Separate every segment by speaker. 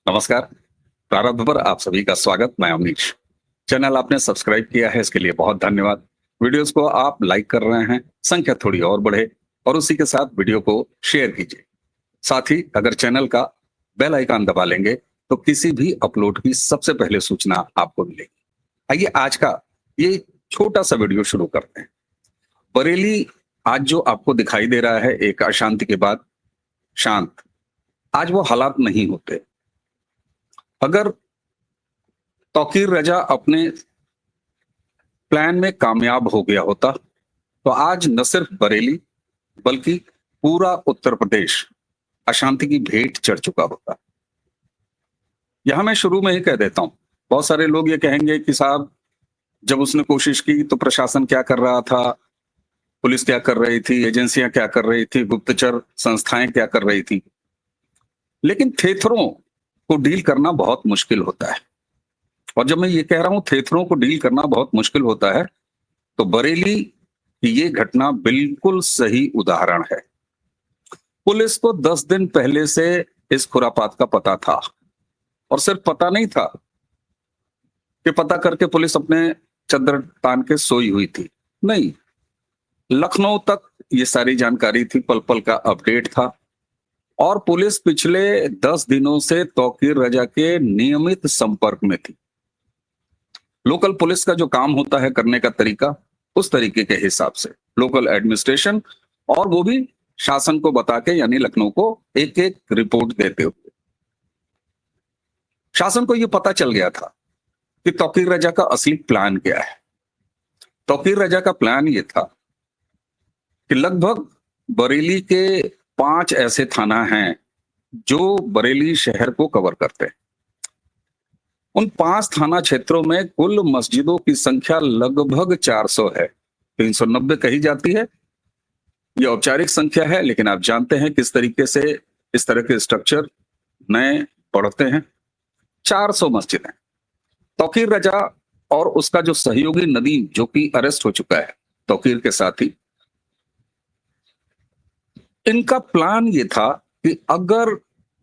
Speaker 1: नमस्कार। प्रारंभ पर आप सभी का स्वागत। मैं अमीश। चैनल आपने सब्सक्राइब किया है, इसके लिए बहुत धन्यवाद। वीडियोस को आप लाइक कर रहे हैं, संख्या थोड़ी और बढ़े और उसी के साथ वीडियो को शेयर कीजिए। साथ ही अगर चैनल का बेल आइकन दबा लेंगे तो किसी भी अपलोड की सबसे पहले सूचना आपको मिलेगी। आइए आज का ये छोटा सा वीडियो शुरू करते हैं। बरेली आज जो आपको दिखाई दे रहा है, एक अशांति के बाद शांत, आज वो हालात नहीं होते। अगर तौकीर रजा अपने प्लान में कामयाब हो गया होता तो आज न सिर्फ बरेली बल्कि पूरा उत्तर प्रदेश अशांति की भेंट चढ़ चुका होता। यहां मैं शुरू में ही कह देता हूं, बहुत सारे लोग ये कहेंगे कि साहब जब उसने कोशिश की तो प्रशासन क्या कर रहा था, पुलिस क्या कर रही थी, एजेंसियां क्या कर रही थी, गुप्तचर संस्थाएं क्या कर रही थी। लेकिन थेथरों को डील करना बहुत मुश्किल होता है। और जब मैं ये कह रहा हूं थेथरों को डील करना बहुत मुश्किल होता है, तो बरेली की ये घटना बिल्कुल सही उदाहरण है। पुलिस को 10 दिन पहले से इस खुरापात का पता था, और सिर्फ पता नहीं था कि पता करके पुलिस अपने चद्दर तान के सोई हुई थी। नहीं, लखनऊ तक ये सारी जानकारी थी, पल पल का अपडेट था। और पुलिस पिछले 10 दिनों से तौकीर रजा के नियमित संपर्क में थी। लोकल पुलिस का जो काम होता है करने का तरीका, उस तरीके के हिसाब से लोकल एडमिनिस्ट्रेशन, और वो भी शासन को बता के, यानी लखनऊ को एक एक रिपोर्ट देते हुए। शासन को ये पता चल गया था कि तौकीर रजा का असली प्लान क्या है। तौकीर रजा का प्लान ये था कि लगभग बरेली के 5 ऐसे थाना हैं जो बरेली शहर को कवर करते हैं। उन 5 थाना क्षेत्रों में कुल मस्जिदों की संख्या लगभग 400 है। 390 कही जाती है, ये औपचारिक संख्या है, लेकिन आप जानते हैं किस तरीके से इस तरह के स्ट्रक्चर नए पढ़ते हैं। 400 मस्जिदें। तौकीर रजा और उसका जो सहयोगी नदीम, जो कि अरेस्ट हो चुका है तौकीर के साथ ही, इनका प्लान ये था कि अगर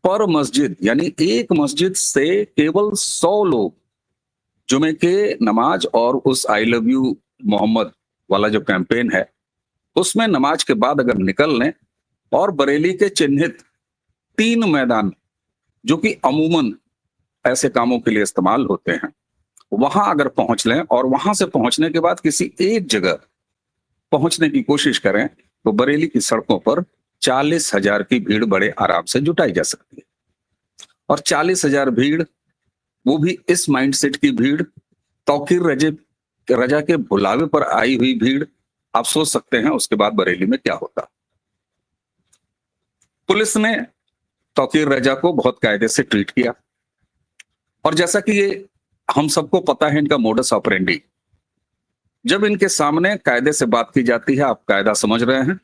Speaker 1: पर मस्जिद, यानी एक मस्जिद से केवल 100 लोग जुमे के नमाज और उस आई लव यू मोहम्मद वाला जो कैंपेन है उसमें नमाज के बाद अगर निकल लें, और बरेली के चिन्हित 3 मैदान जो कि अमूमन ऐसे कामों के लिए इस्तेमाल होते हैं, वहां अगर पहुंच लें और वहां से पहुंचने के बाद किसी एक जगह पहुंचने की कोशिश करें, तो बरेली की सड़कों पर 40,000 की भीड़ बड़े आराम से जुटाई जा सकती है। और 40,000 भीड़, वो भी इस माइंडसेट की भीड़, तौकीर रजा के बुलावे पर आई हुई भीड़। आप सोच सकते हैं उसके बाद बरेली में क्या होता। पुलिस ने तौकीर रजा को बहुत कायदे से ट्रीट किया, और जैसा कि ये हम सबको पता है इनका मोडस ऑपरेंडी। जब इनके सामने कायदे से बात की जाती है, आप कायदा समझ रहे हैं,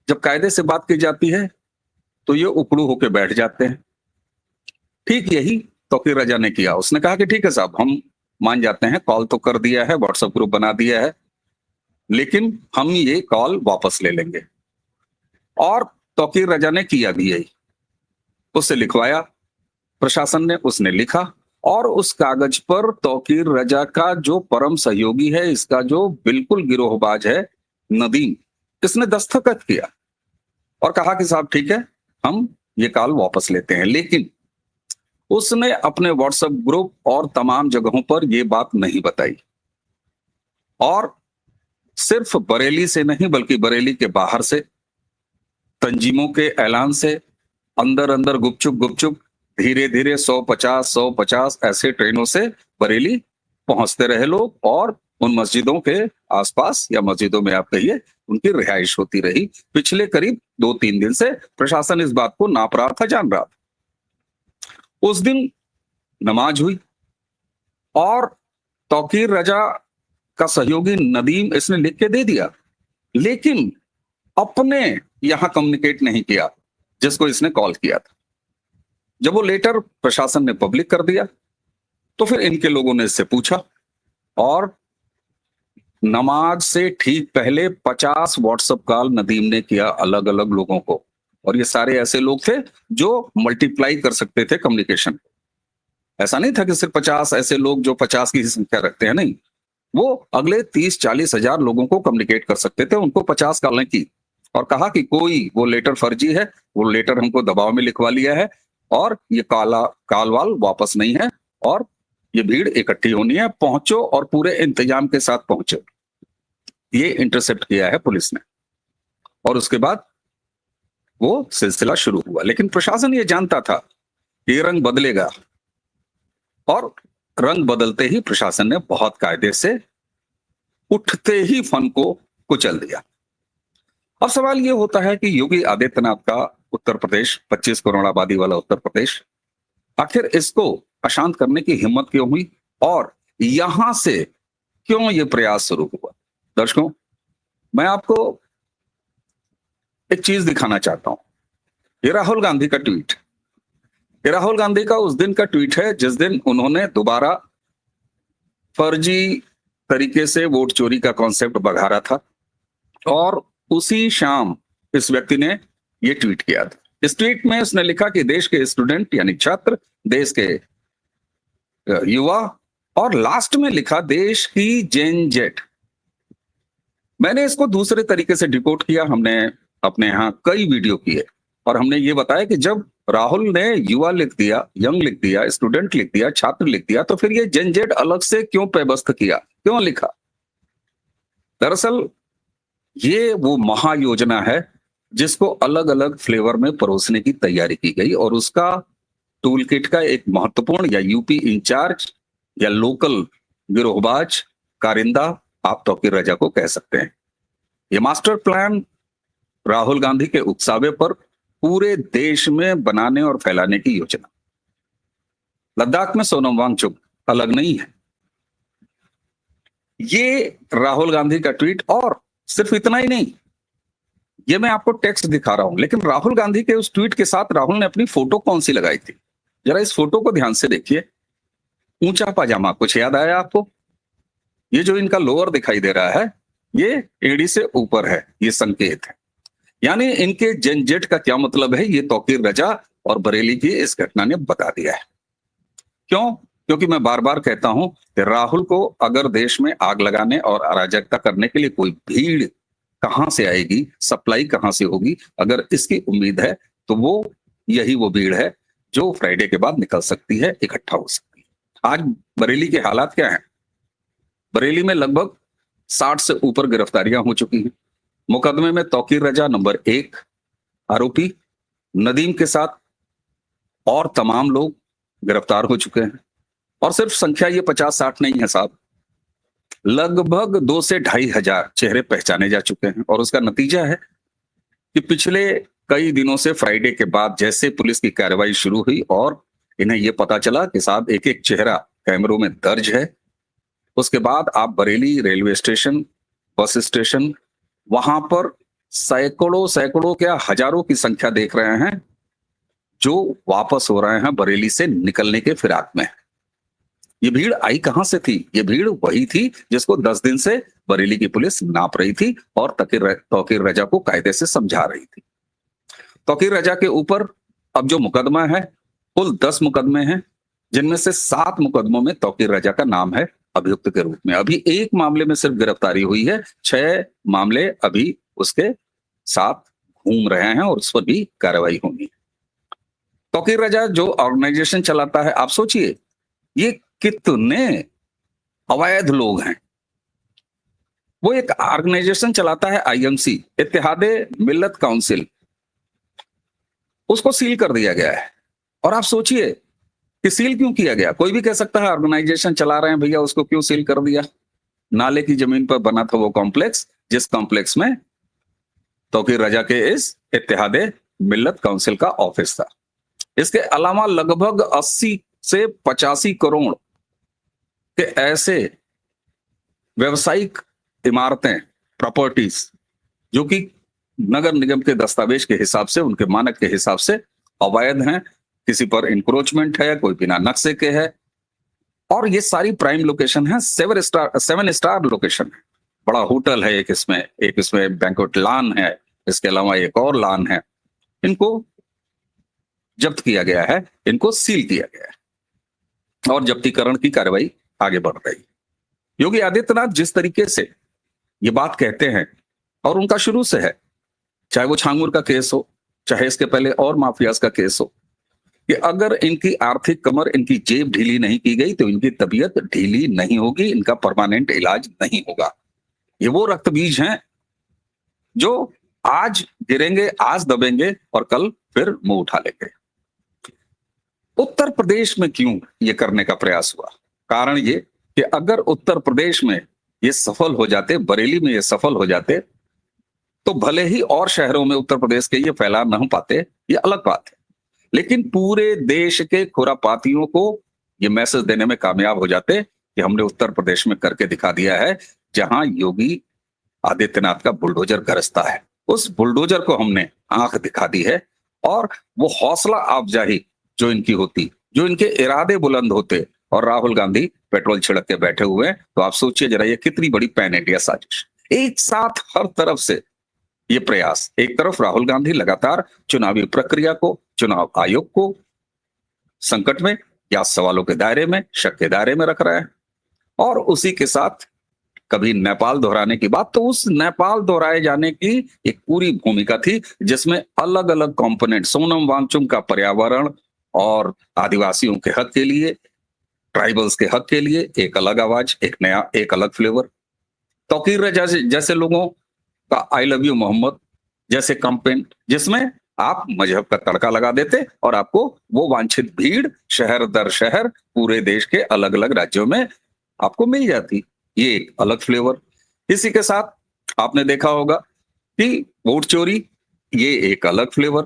Speaker 1: जब कायदे से बात की जाती है तो ये उकड़ू होके बैठ जाते हैं। ठीक यही तौकीर रजा ने किया। उसने कहा कि ठीक है साहब, हम मान जाते हैं, कॉल तो कर दिया है, व्हाट्सएप ग्रुप बना दिया है, लेकिन हम ये कॉल वापस ले लेंगे। और तौकीर रजा ने किया भी यही, उससे लिखवाया प्रशासन ने, उसने लिखा, और उस कागज पर तौकीर रजा का जो परम सहयोगी है, इसका जो बिल्कुल गिरोहबाज है नदीम, इसने दस्तखत किया और कहा कि साहब ठीक है, हम ये कॉल वापस लेते हैं। लेकिन उसने अपने व्हाट्सएप ग्रुप और तमाम जगहों पर यह बात नहीं बताई, और सिर्फ बरेली से नहीं बल्कि बरेली के बाहर से तंजीमों के ऐलान से अंदर अंदर गुपचुप गुपचुप धीरे धीरे 150 ऐसे ट्रेनों से बरेली पहुंचते रहे लोग, और उन मस्जिदों के आसपास, या मस्जिदों में आप कहिए, उनकी रिहाइश होती रही। पिछले करीब 2-3 दिन से प्रशासन इस बात को नाप रहा था, जान रहा था। उस दिन नमाज हुई और तौकीर रजा का सहयोगी नदीम इसने लिख के दे दिया, लेकिन अपने यहां कम्युनिकेट नहीं किया जिसको इसने कॉल किया था। जब वो लेटर प्रशासन ने पब्लिक कर दिया तो फिर इनके लोगों ने इससे पूछा, और नमाज से ठीक पहले 50 व्हाट्सएप कॉल नदीम ने किया अलग अलग लोगों को, और ये सारे ऐसे लोग थे जो मल्टीप्लाई कर सकते थे कम्युनिकेशन। ऐसा नहीं था कि सिर्फ 50 ऐसे लोग जो 50 की ही संख्या रखते हैं, नहीं, वो अगले 30-40 हजार लोगों को कम्युनिकेट कर सकते थे। उनको 50 कॉल की और कहा कि कोई वो लेटर फर्जी है, वो लेटर हमको दबाव में लिखवा लिया है और ये काल वाल वापस नहीं है और ये भीड़ इकट्ठी होनी है, पहुंचो और पूरे इंतजाम के साथ पहुंचो। ये इंटरसेप्ट किया है पुलिस ने और उसके बाद वो सिलसिला शुरू हुआ। लेकिन प्रशासन ये जानता था कि ये रंग बदलेगा और रंग बदलते ही प्रशासन ने बहुत कायदे से उठते ही फन को कुचल दिया। अब सवाल ये होता है कि योगी आदित्यनाथ का उत्तर प्रदेश, 25 करोड़ आबादी वाला उत्तर प्रदेश, आखिर इसको अशांत करने की हिम्मत क्यों हुई और यहां से क्यों ये प्रयास शुरू हुआ? दर्शकों, मैं आपको एक चीज दिखाना चाहता हूं। ये राहुल गांधी का ट्वीट, ये राहुल गांधी का उस दिन का ट्वीट है जिस दिन उन्होंने दोबारा फर्जी तरीके से वोट चोरी का कॉन्सेप्ट बघारा था और उसी शाम इस व्यक्ति ने ये ट्वीट किया था। इस ट्वीट में उसने लिखा कि देश के स्टूडेंट यानी छात्र, देश के युवा और लास्ट में लिखा देश की जेन जेट। मैंने इसको दूसरे तरीके से डिकोड किया। हमने अपने यहाँ कई वीडियो किए और हमने ये बताया कि जब राहुल ने युवा लिख दिया, यंग लिख दिया, स्टूडेंट लिख दिया, छात्र लिख दिया, तो फिर ये जेन जेड अलग से क्यों पेबस्त किया, क्यों लिखा? दरअसल ये वो महायोजना है जिसको अलग अलग फ्लेवर में परोसने की तैयारी की गई और उसका टूल किट का एक महत्वपूर्ण या यूपी इंचार्ज या लोकल गिरोहबाज कारिंदा आप तौकीर रजा को कह सकते हैं। ये मास्टर प्लान राहुल गांधी के उकसावे पर पूरे देश में बनाने और फैलाने की योजना। लद्दाख में सोनम वांगचुक अलग नहीं है। ये राहुल गांधी का ट्वीट और सिर्फ इतना ही नहीं, ये मैं आपको टेक्स्ट दिखा रहा हूं, लेकिन राहुल गांधी के उस ट्वीट के साथ राहुल ने अपनी फोटो कौन सी लगाई थी, जरा इस फोटो को ध्यान से देखिए। ऊंचा पाजामा, कुछ याद आया आपको? ये जो इनका लोअर दिखाई दे रहा है, ये एड़ी से ऊपर है, ये संकेत है। यानी इनके जनजेट का क्या मतलब है, ये तौकीर रजा और बरेली की इस घटना ने बता दिया है। क्यों? क्योंकि मैं बार बार कहता हूं कि राहुल को अगर देश में आग लगाने और अराजकता करने के लिए कोई भीड़ कहां से आएगी, सप्लाई कहां से होगी, अगर इसकी उम्मीद है तो वो यही वो भीड़ है जो फ्राइडे के बाद निकल सकती है, इकट्ठा हो सकती है। आज बरेली के हालात क्या हैं? बरेली में लगभग 60 से ऊपर गिरफ्तारियां हो चुकी हैं। मुकदमे में तौकीर रजा नंबर 1 आरोपी, नदीम के साथ और तमाम लोग गिरफ्तार हो चुके हैं। और सिर्फ संख्या ये 50-60 नहीं है साहब, लगभग 2 से 2.5 हजार चेहरे पहचाने जा चुके हैं। और उसका नतीजा है कि पिछले कई दिनों से फ्राइडे के बाद जैसे पुलिस की कार्रवाई शुरू हुई और इन्हें यह पता चला कि साहब एक एक चेहरा कैमरों में दर्ज है, उसके बाद आप Bareilly railway station, bus station, वहां पर सैकड़ों क्या हजारों की संख्या देख रहे हैं जो वापस हो रहे हैं बरेली से निकलने के फिराक में। ये भीड़ आई कहां से थी? ये भीड़ वही थी जिसको 10 दिन से बरेली की पुलिस नाप रही थी और तौकीर रजा को कायदे से समझा रही थी। तौकीर रजा के ऊपर अब जो मुकदमा है, कुल 10 मुकदमे हैं, जिनमें से 7 मुकदमों में तौकीर रजा का नाम है अभियुक्त के रूप में। अभी एक मामले में सिर्फ गिरफ्तारी हुई है, 6 मामले अभी उसके साथ घूम रहे हैं और उस पर भी कार्रवाई होगी। तौकीर रजा जो ऑर्गेनाइजेशन चलाता है, आप सोचिए ये कितने अवैध लोग हैं। वो एक ऑर्गेनाइजेशन चलाता है आईएमसी, इत्तेहादे मिल्लत काउंसिल, उसको सील कर दिया गया है। और आप सोचिए कि सील क्यों किया गया? कोई भी कह सकता है ऑर्गेनाइजेशन चला रहे हैं भैया, उसको क्यों सील कर दिया? नाले की जमीन पर बना था वो कॉम्प्लेक्स, जिस कॉम्प्लेक्स में तौकीर रजा के इस इत्तेहादे मिल्लत काउंसिल का ऑफिस था। इसके अलावा लगभग 80 से 85 करोड़ के ऐसे व्यवसायिक इमारतें, प्रॉपर्टीज, जो कि नगर निगम के दस्तावेज के हिसाब से, उनके मानक के हिसाब से अवैध हैं, किसी पर इंक्रोचमेंट है, कोई बिना नक्शे के है। और ये सारी प्राइम लोकेशन है, 7 स्टार लोकेशन है। बड़ा होटल है एक इसमें बैंक्वेट लॉन है, इसके अलावा एक और लॉन है। इनको जब्त किया गया है, इनको सील किया गया है और जब्तीकरण की कार्रवाई आगे बढ़ रही है। योगी आदित्यनाथ जिस तरीके से ये बात कहते हैं, और उनका शुरू से है, चाहे वो छांगुर का केस हो, चाहे इसके पहले और माफियाज का केस हो, कि अगर इनकी आर्थिक कमर, इनकी जेब ढीली नहीं की गई तो इनकी तबीयत ढीली नहीं होगी, इनका परमानेंट इलाज नहीं होगा। ये वो रक्त बीज हैं जो आज गिरेंगे, आज दबेंगे और कल फिर मुंह उठा लेंगे। उत्तर प्रदेश में क्यों ये करने का प्रयास हुआ? कारण ये कि अगर उत्तर प्रदेश में ये सफल हो जाते, बरेली में ये सफल हो जाते, तो भले ही और शहरों में उत्तर प्रदेश के ये फैला नहीं पाते, ये अलग बात है, लेकिन पूरे देश के खुरापातियों को ये मैसेज देने में कामयाब हो जाते कि हमने उत्तर प्रदेश में करके दिखा दिया है, जहां योगी आदित्यनाथ का बुलडोजर गरजता है, उस बुलडोजर को हमने आंख दिखा दी है। और वो हौसला अफजाई जो इनकी होती, जो इनके इरादे बुलंद होते, और राहुल गांधी पेट्रोल छिड़क के बैठे हुए हैं, तो आप सोचिए जरा ये कितनी बड़ी पैन इंडिया साजिश। एक साथ हर तरफ से ये प्रयास, एक तरफ राहुल गांधी लगातार चुनावी प्रक्रिया को, चुनाव आयोग को संकट में या सवालों के दायरे में, शक के दायरे में रख रहे हैं, और उसी के साथ कभी नेपाल दोहराने की बात, तो उस नेपाल दोहराए जाने की एक पूरी भूमिका थी जिसमें अलग अलग कंपोनेंट, सोनम वांगचुक का पर्यावरण और आदिवासियों के हक के लिए, ट्राइबल्स के हक के लिए एक अलग आवाज, एक नया, एक अलग फ्लेवर, तौकीर जैसे लोगों का आई लव यू मोहम्मद जैसे कैंपेन, जिसमें आप मजहब का तड़का लगा देते और आपको वो वांछित भीड़ शहर दर शहर पूरे देश के अलग अलग राज्यों में आपको मिल जाती, ये एक अलग फ्लेवर। इसी के साथ आपने देखा होगा कि वोट चोरी, ये एक अलग फ्लेवर।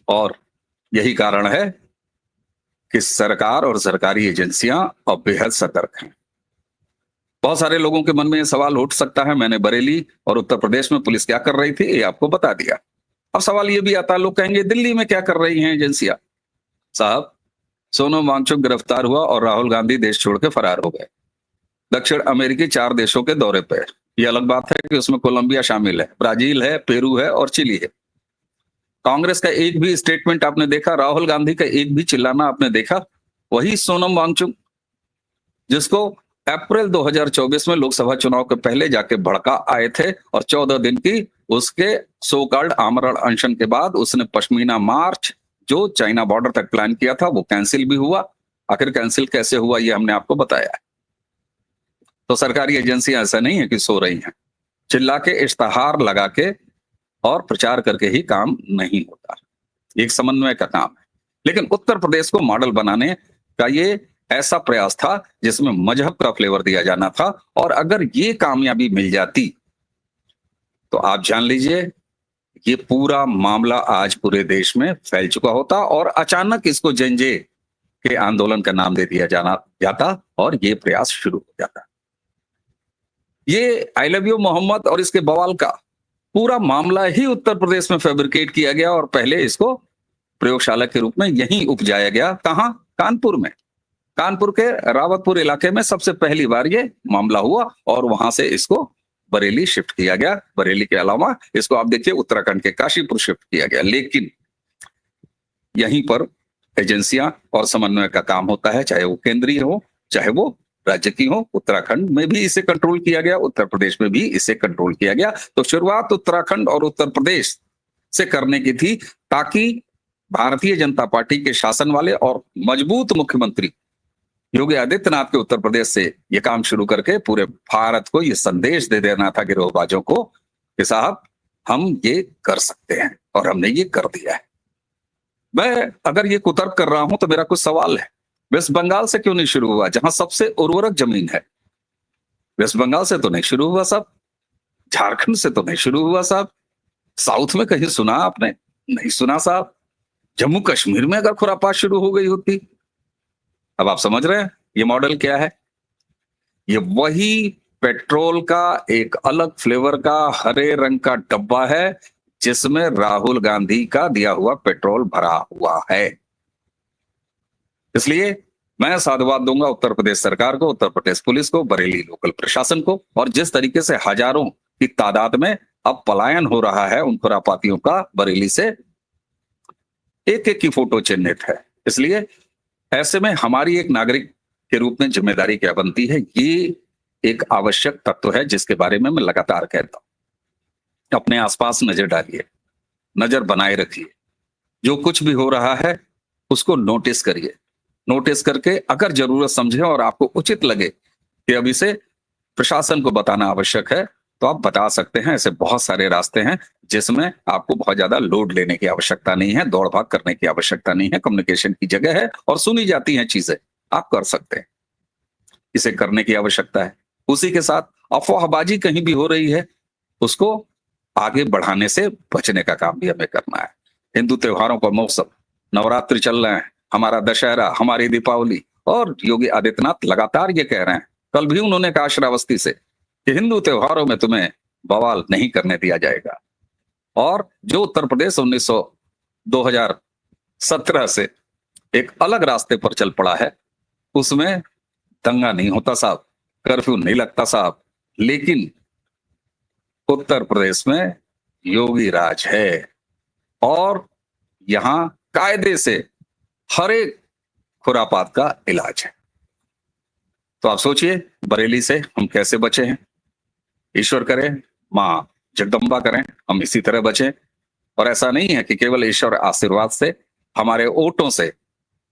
Speaker 1: और यही कारण है कि सरकार और सरकारी एजेंसियां अब बेहद सतर्क हैं। बहुत सारे लोगों के मन में ये सवाल उठ सकता है, मैंने बरेली और उत्तर प्रदेश में पुलिस क्या कर रही थी ये आपको बता दिया। अब सवाल ये भी आता है, लोग कहेंगे दिल्ली में क्या कर रही हैं एजेंसियां? साहब, सोनम वांगचुक गिरफ्तार हुआ और राहुल गांधी देश छोड़ के फरार हो गए दक्षिण अमेरिकी 4 देशों के दौरे पर। यह अलग बात है कि उसमें कोलंबिया शामिल है, ब्राजील है, पेरू है और चिली है। कांग्रेस का एक भी स्टेटमेंट आपने देखा? राहुल गांधी का एक भी चिल्लाना आपने देखा? वही सोनम वांगचुक जिसको अप्रैल 2024 में लोकसभा चुनाव के पहले जाके भड़का आए थे, और 14 दिन की उसके सो कॉल्ड आमरण अनशन के बाद उसने पश्मीना मार्च जो चाइना बॉर्डर तक प्लान किया था वो कैंसिल भी हुआ। आखिर कैंसिल कैसे हुआ ये हमने आपको बताया है। तो सरकारी एजेंसियां ऐसा नहीं है कि सो रही हैं, चिल्ला के, इश्तहार लगा के और प्रचार करके ही काम नहीं होता, एक समन्वय का काम है। लेकिन उत्तर प्रदेश को मॉडल बनाने का ये ऐसा प्रयास था जिसमें मजहब का फ्लेवर दिया जाना था, और अगर ये कामयाबी मिल जाती तो आप जान लीजिए ये पूरा मामला आज पूरे देश में फैल चुका होता, और अचानक इसको जेनजे के आंदोलन का नाम दे दिया जाता और ये प्रयास शुरू हो जाता। ये आई लव यू मोहम्मद और इसके बवाल का पूरा मामला ही उत्तर प्रदेश में फैब्रिकेट किया गया, और पहले इसको प्रयोगशाला के रूप में यहीं उपजाया गया। कहां? कानपुर में। कानपुर के रावतपुर इलाके में सबसे पहली बार ये मामला हुआ, और वहां से इसको बरेली शिफ्ट किया गया। बरेली के अलावा इसको आप देखिए उत्तराखंड के काशीपुर शिफ्ट किया गया। लेकिन यहीं पर एजेंसियां और समन्वय का काम होता है, चाहे वो केंद्रीय हो चाहे वो राज्य की हो। उत्तराखंड में भी इसे कंट्रोल किया गया, उत्तर प्रदेश में भी इसे कंट्रोल किया गया। तो शुरुआत उत्तराखंड और उत्तर प्रदेश से करने की थी, ताकि भारतीय जनता पार्टी के शासन वाले और मजबूत मुख्यमंत्री योगी आदित्यनाथ के उत्तर प्रदेश से यह काम शुरू करके पूरे भारत को यह संदेश दे देना था गिरोहबाजों को कि साहब हम ये कर सकते हैं, और हमने ये कर दिया है। मैं अगर ये कुतर्क कर रहा हूं तो मेरा कुछ सवाल है, वेस्ट बंगाल से क्यों नहीं शुरू हुआ, जहां सबसे उर्वरक जमीन है? वेस्ट बंगाल से तो नहीं शुरू हुआ साहब, झारखंड से तो नहीं शुरू हुआ साहब, साउथ में कहीं सुना आपने? नहीं सुना साहब। जम्मू कश्मीर में अगर खुरापात शुरू हो गई होती। अब आप समझ रहे हैं ये मॉडल क्या है? ये वही पेट्रोल का एक अलग फ्लेवर का हरे रंग का डब्बा है जिसमें राहुल गांधी का दिया हुआ पेट्रोल भरा हुआ है। इसलिए मैं साधुवाद दूंगा उत्तर प्रदेश सरकार को, उत्तर प्रदेश पुलिस को, बरेली लोकल प्रशासन को, और जिस तरीके से हजारों की तादाद में अब पलायन हो रहा है उन खुरापातियों का बरेली से, एक एक की फोटो चिन्हित है। इसलिए ऐसे में हमारी एक नागरिक के रूप में जिम्मेदारी क्या बनती है, ये एक आवश्यक तत्व है जिसके बारे में मैं लगातार कहता हूं। अपने आसपास नजर डालिए, नजर बनाए रखिए, जो कुछ भी हो रहा है उसको नोटिस करिए। नोटिस करके अगर जरूरत समझे और आपको उचित लगे कि अब इसे प्रशासन को बताना आवश्यक है, तो आप बता सकते हैं। ऐसे बहुत सारे रास्ते हैं जिसमें आपको बहुत ज्यादा लोड लेने की आवश्यकता नहीं है, दौड़ भाग करने की आवश्यकता नहीं है। कम्युनिकेशन की जगह है और सुनी जाती हैं चीजें, आप कर सकते हैं। इसे करने की आवश्यकता है। उसी के साथ अफवाहबाजी कहीं भी हो रही है, उसको आगे बढ़ाने से बचने का काम भी हमें करना है। हिंदू त्योहारों का मौसम, नवरात्रि चल रहे हैं, हमारा दशहरा, हमारी दीपावली, और योगी आदित्यनाथ लगातार ये कह रहे हैं, कल भी उन्होंने कहा श्रावस्ती से कि हिंदू त्योहारों में तुम्हें बवाल नहीं करने दिया जाएगा। और जो उत्तर प्रदेश 2017 से एक अलग रास्ते पर चल पड़ा है, उसमें दंगा नहीं होता साहब, कर्फ्यू नहीं लगता साहब, लेकिन उत्तर प्रदेश में योगी राज है और यहां कायदे से हर एक खुरापात का इलाज है। तो आप सोचिए बरेली से हम कैसे बचे हैं। ईश्वर करे, मां जगदम्बा करें, हम इसी तरह बचें। और ऐसा नहीं है कि केवल ईश्वर आशीर्वाद से, हमारे वोटों से,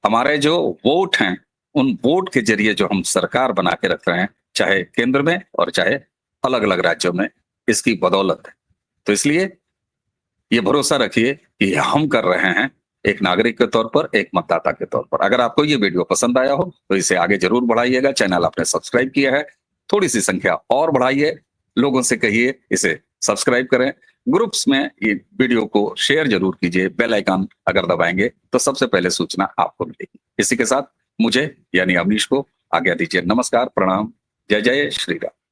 Speaker 1: हमारे जो वोट हैं उन वोट के जरिए जो हम सरकार बना के रख रहे हैं, चाहे केंद्र में और चाहे अलग अलग राज्यों में, इसकी बदौलत है। तो इसलिए ये भरोसा रखिए कि हम कर रहे हैं एक नागरिक के तौर पर, एक मतदाता के तौर पर। अगर आपको ये वीडियो पसंद आया हो तो इसे आगे जरूर बढ़ाइएगा। चैनल आपने सब्सक्राइब किया है, थोड़ी सी संख्या और बढ़ाइए, लोगों से कहिए इसे सब्सक्राइब करें, ग्रुप्स में ये वीडियो को शेयर जरूर कीजिए। बेल आइकन अगर दबाएंगे तो सबसे पहले सूचना आपको मिलेगी। इसी के साथ मुझे यानी अवनीश को आज्ञा दीजिए। नमस्कार, प्रणाम, जय जय श्री राम।